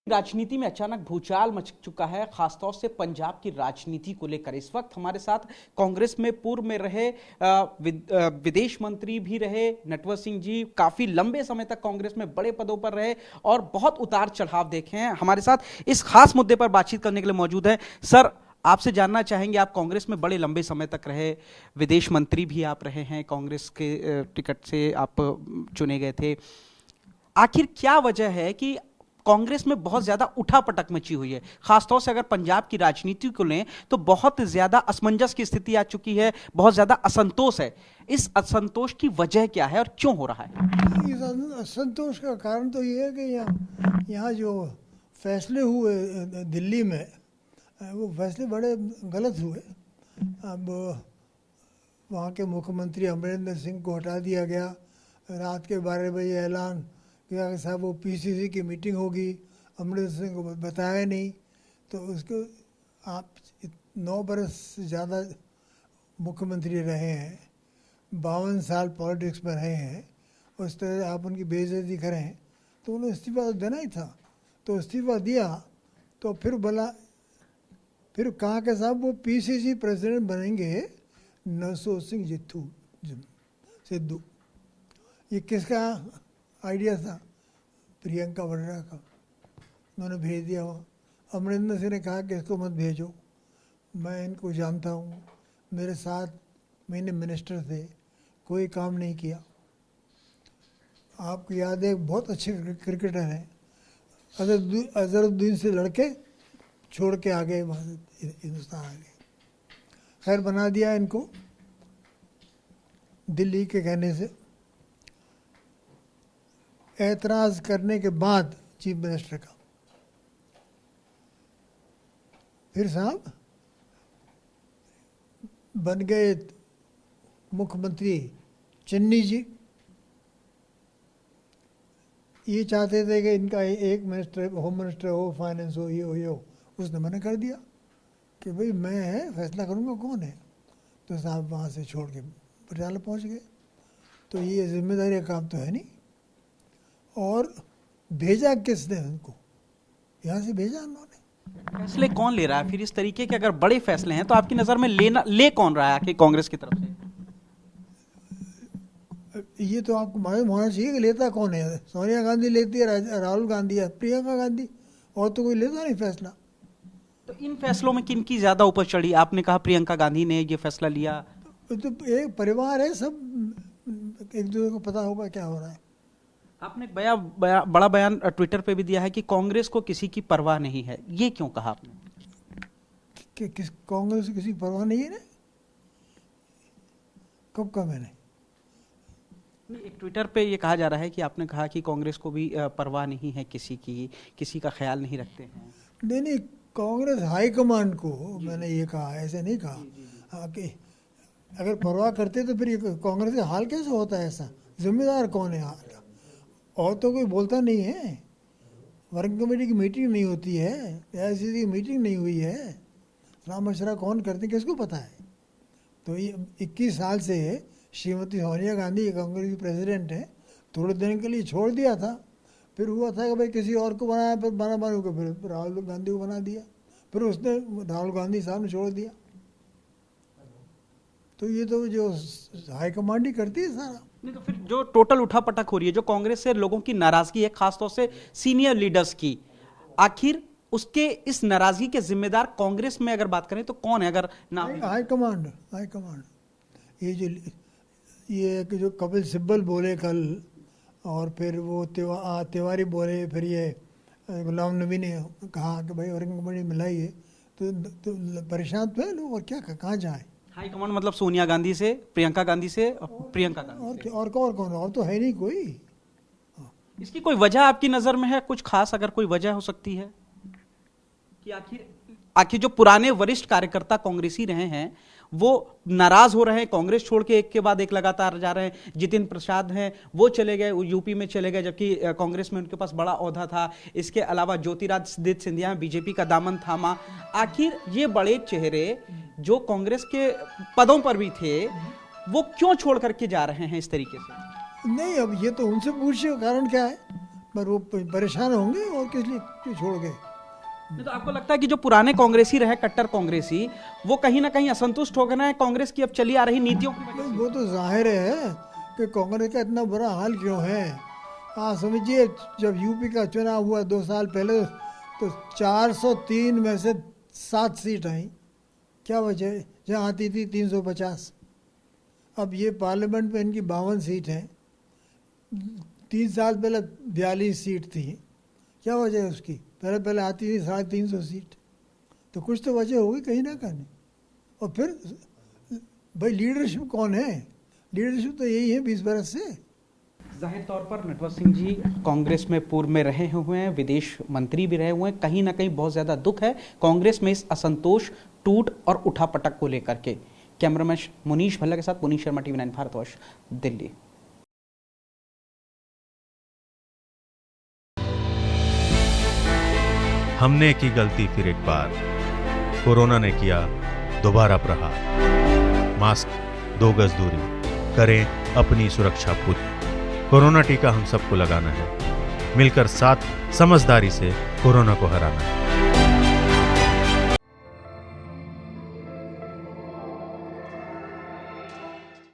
राजनीति में अचानक भूचाल मच चुका है, खासतौर से पंजाब की राजनीति को लेकर। इस वक्त हमारे साथ कांग्रेस में पूर्व में रहे विदेश मंत्री भी रहे नटवर सिंह जी, काफी लंबे समय तक कांग्रेस में बड़े पदों पर रहे और बहुत उतार चढ़ाव देखे हैं। हमारे साथ इस खास मुद्दे पर बातचीत करने के लिए मौजूद है। सर, आपसे जानना चाहेंगे, आप कांग्रेस में बड़े लंबे समय तक रहे, विदेश मंत्री भी आप रहे हैं, कांग्रेस के टिकट से आप चुने गए थे। आखिर क्या वजह है कि कांग्रेस में बहुत ज्यादा उठापटक मची हुई है? खासतौर से अगर पंजाब की राजनीति को लें तो बहुत ज्यादा असमंजस की स्थिति आ चुकी है, बहुत ज्यादा असंतोष है। इस असंतोष की वजह क्या है और क्यों हो रहा है? इस असंतोष का कारण तो ये है कि यहाँ जो फैसले हुए दिल्ली में, वो फैसले बड़े गलत हुए। अब वहाँ के मुख्यमंत्री अमरिंदर सिंह को हटा दिया गया। रात के 12 बजे ऐलान किया कि साहब वो पीसीसी की मीटिंग होगी, अमरिंदर सिंह को बताया नहीं। तो उसको आप 9 बरस से ज़्यादा मुख्यमंत्री रहे हैं, 52 साल पॉलिटिक्स में रहे हैं, उस तरह आप उनकी बेइज्जती करें तो उन्हें इस्तीफा देना ही था। तो इस्तीफा दिया तो फिर कहा कि साहब वो पीसीसी प्रेसिडेंट बनेंगे नवजोत सिंह सिद्धू। ये किसका आइडिया था? प्रियंका वाड्रा का। उन्होंने भेज दिया वहाँ। अमरिंदर सिंह ने कहा कि इसको मत भेजो, मैं इनको जानता हूँ, मेरे 7 महीने मिनिस्टर थे, कोई काम नहीं किया। आपको याद है, बहुत अच्छे क्रिकेटर हैं, अजहरुद्दीन से लड़के छोड़ के आ गए, वहाँ से हिंदुस्तान आ गए। खैर, बना दिया इनको दिल्ली के कहने से। ऐतराज़ करने के बाद चीफ मिनिस्टर का, फिर साहब बन गए मुख्यमंत्री चन्नी जी। ये चाहते थे कि इनका एक मिनिस्टर, होम मिनिस्टर हो, फाइनेंस हो, ये हो। उसने मना कर दिया कि भाई मैं फैसला करूँगा, कौन है। तो साहब वहाँ से छोड़ के पटियाला पहुँच गए। तो ये जिम्मेदारी का काम तो है नहीं। और भेजा किसने उनको? यहाँ से भेजा उन्होंने। फैसले कौन ले रहा है फिर इस तरीके के? अगर बड़े फैसले हैं तो आपकी नजर में ले कौन रहा है कि कांग्रेस की तरफ से? ये तो आपको मालूम होना चाहिए कि लेता कौन है। सोनिया गांधी लेती है, राहुल गांधी है, प्रियंका गांधी, और तो कोई लेता नहीं फैसला। तो इन फैसलों में किन की ज्यादा ऊपर चढ़ी? आपने कहा प्रियंका गांधी ने ये फैसला लिया। तो एक परिवार है, सब एक दूसरे को पता होगा क्या हो रहा है। आपने बड़ा बयान ट्विटर पे भी दिया है कि कांग्रेस को किसी की परवाह नहीं है। ये क्यों कहा आपने? कि कांग्रेस को किसी परवाह नहीं है ना? कब कहा मैंने? एक ट्विटर पे ये कहा जा रहा है कि आपने कहा कि कांग्रेस को भी परवाह नहीं है किसी की, किसी का ख्याल नहीं रखते हैं। नहीं, कांग्रेस हाईकमांड को मैंने ये कहा, ऐसे नहीं कहा। हाँ, कि अगर परवाह करते तो फिर कांग्रेस का हाल कैसे होता है? ऐसा जिम्मेदार कौन है हाल का? और तो कोई बोलता नहीं है। वर्किंग कमेटी की मीटिंग नहीं होती है, ऐसी की मीटिंग नहीं हुई है, सलाह मशवरा कौन करते, किसको पता है? तो ये 21 साल से श्रीमती सोनिया गांधी कांग्रेस की प्रेसिडेंट है, थोड़े दिन के लिए छोड़ दिया था, फिर हुआ था कि भाई किसी और को बनाया, फिर बना के फिर राहुल गांधी को बना दिया, फिर उसने राहुल गांधी साहब ने छोड़ दिया। तो ये तो जो हाईकमांड ही करती है सारा। नहीं तो फिर जो टोटल उठापटक हो रही है, जो कांग्रेस से लोगों की नाराजगी है, खासतौर से सीनियर लीडर्स की, आखिर उसके इस नाराजगी के जिम्मेदार कांग्रेस में अगर बात करें तो कौन है? अगर नाम हाईकमांड। ये कि जो कपिल सिब्बल बोले कल, और फिर वो तिवारी बोले, फिर ये गुलाम नबी ने कहा कि भाई वर्किंग कमेटी मिलाई है, तो परेशान तो है लोग, और क्या कहाँ जाए? हाई कमांड मतलब सोनिया गांधी से, प्रियंका गांधी से, प्रियंका गांधी और कौन? और तो है नहीं कोई। इसकी कोई वजह आपकी नजर में है कुछ खास? अगर कोई वजह हो सकती है कि आखिर जो पुराने वरिष्ठ कार्यकर्ता कांग्रेसी रहे हैं वो नाराज हो रहे हैं, कांग्रेस छोड़ के एक के बाद एक लगातार जा रहे हैं। जितिन प्रसाद हैं, वो चले गए, यूपी में चले गए, जबकि कांग्रेस में उनके पास बड़ा ओहदा था। इसके अलावा ज्योतिरादित्य सिंधिया बीजेपी का दामन थामा। आखिर ये बड़े चेहरे जो कांग्रेस के पदों पर भी थे, वो क्यों छोड़ करके जा रहे हैं इस तरीके से? नहीं, अब ये तो उनसे पूछिए कारण क्या है। पर वो परेशान होंगे और किस लिए क्यों छोड़ गए। नहीं तो आपको लगता है कि जो पुराने कांग्रेसी रहे, कट्टर कांग्रेसी, वो कहीं ना कहीं असंतुष्ट हो गए हैं कांग्रेस की अब चली आ रही नीतियों की वजह से? वो तो जाहिर है कि कांग्रेस का इतना बुरा हाल क्यों है। हाँ समझिए, जब यूपी का चुनाव हुआ 2 साल पहले तो 403 में से 7 सीट आई। क्या वजह, जहाँ आती थी 350। अब ये पार्लियामेंट में इनकी 52 सीट हैं। 3 साल पहले 42 सीट थी। क्या वजह है उसकी? पहले आती थी 350 सीट। तो कुछ तो वजह होगी कहीं ना कहीं। और फिर भाई लीडरशिप कौन है? लीडरशिप तो यही है 20 बरस से। जाहिर तौर पर नटवर सिंह जी कांग्रेस में पूर्व में रहे हुए हैं, विदेश मंत्री भी रहे हुए हैं, कहीं ना कहीं बहुत ज़्यादा दुख है कांग्रेस में इस असंतोष, टूट और उठापटक को लेकर के। कैमरामैन मुनीश भल्ला के साथ पुनीश शर्मा, TV9 भारतवर्ष, दिल्ली। हमने की गलती फिर एक बार, कोरोना ने किया दोबारा प्रहार। मास्क, 2 गज दूरी, करें अपनी सुरक्षा पूरी। कोरोना टीका हम सबको लगाना है, मिलकर साथ समझदारी से कोरोना को हराना है।